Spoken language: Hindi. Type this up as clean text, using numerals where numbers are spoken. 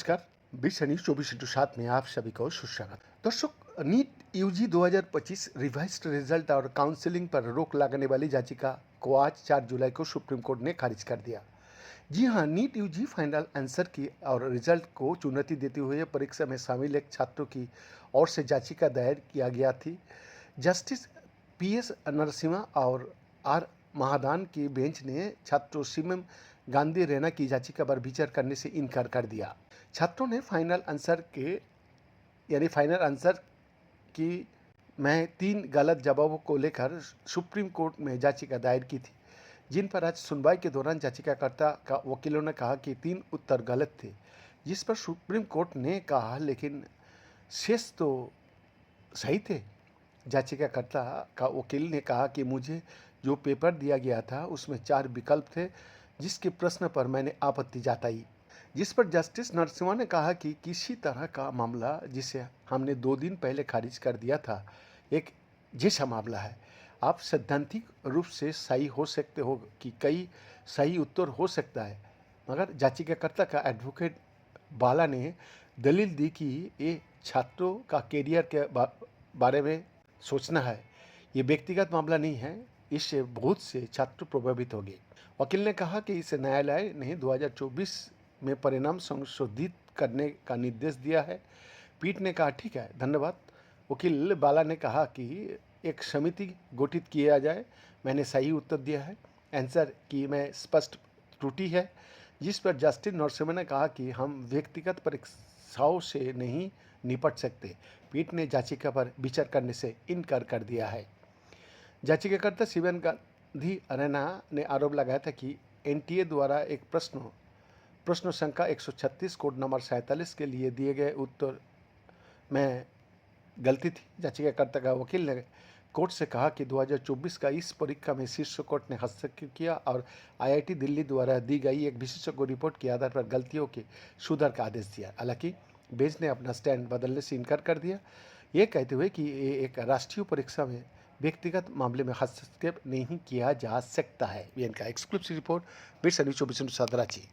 नमस्कार। 20 न्यूज 24/7 में आप सभी को सुस्वागत। दर्शक, नीट यूजी 2025 रिवाइज्ड रिजल्ट और काउंसलिंग पर रोक लगाने वाली याचिका को आज 4 जुलाई को सुप्रीम कोर्ट ने खारिज कर दिया। जी हां, नीट यूजी फाइनल आंसर की और रिजल्ट को चुनौती देते हुए परीक्षा में शामिल एक छात्रों की ओर से याचिका दायर किया गया थी। जस्टिस PS नरसिम्हा और आर महादान की बेंच ने छात्रों सीएम गांधी रेना की याचिका पर विचार करने से इनकार कर दिया। छात्रों ने फाइनल आंसर की मैं 3 गलत जवाबों को लेकर सुप्रीम कोर्ट में याचिका दायर की थी, जिन पर आज सुनवाई के दौरान याचिकाकर्ता का वकीलों ने कहा कि 3 उत्तर गलत थे, जिस पर सुप्रीम कोर्ट ने कहा लेकिन शेष तो सही थे। याचिकाकर्ता का वकील ने कहा कि मुझे जो पेपर दिया गया था उसमें 4 विकल्प थे, जिसके प्रश्न पर मैंने आपत्ति जताई, जिस पर जस्टिस नरसिम्हा ने कहा कि किसी तरह का मामला जिसे हमने 2 दिन पहले खारिज कर दिया था, एक जैसा मामला है। आप सैद्धांतिक रूप से सही हो सकते हो कि कई सही उत्तर हो सकता है, मगर याचिकाकर्ता का एडवोकेट बाला ने दलील दी कि ये छात्रों का करियर के बारे में सोचना है, ये व्यक्तिगत मामला नहीं है, इससे बहुत से छात्र प्रभावित होंगे। वकील ने कहा कि इसे न्यायालय ने 2024 में परिणाम संशोधित करने का निर्देश दिया है। पीठ ने कहा ठीक है, धन्यवाद। वकील बाला ने कहा कि एक समिति गठित किया जाए। मैंने सही उत्तर दिया है, आंसर की में स्पष्ट त्रुटि है, जिस पर जस्टिस नरसिम्हा ने कहा कि हम व्यक्तिगत परीक्षाओं से नहीं निपट सकते। पीठ ने याचिका पर विचार करने से इनकार कर दिया है। याचिकाकर्ता सीएम गांधी रेना ने आरोप लगाया था कि एनटीए द्वारा एक प्रश्न संख्या 136 कोड नंबर 47 के लिए दिए गए उत्तर में गलती थी। याचिकाकर्ता का वकील ने कोर्ट से कहा कि 2024 का इस परीक्षा में शीर्ष कोर्ट ने हस्तक्षेप किया और आईआईटी दिल्ली द्वारा दी गई एक विशेषज्ञ रिपोर्ट के आधार पर गलतियों के सुधार का आदेश दिया। हालांकि बेंच ने अपना स्टैंड बदलने से इनकार कर दिया, ये कहते हुए कि ये एक राष्ट्रीय परीक्षा में व्यक्तिगत मामले में हस्तक्षेप नहीं किया जा सकता है। वीएन का एक्सक्लूसिव रिपोर्ट, 20 न्यूज 24/7 रांची।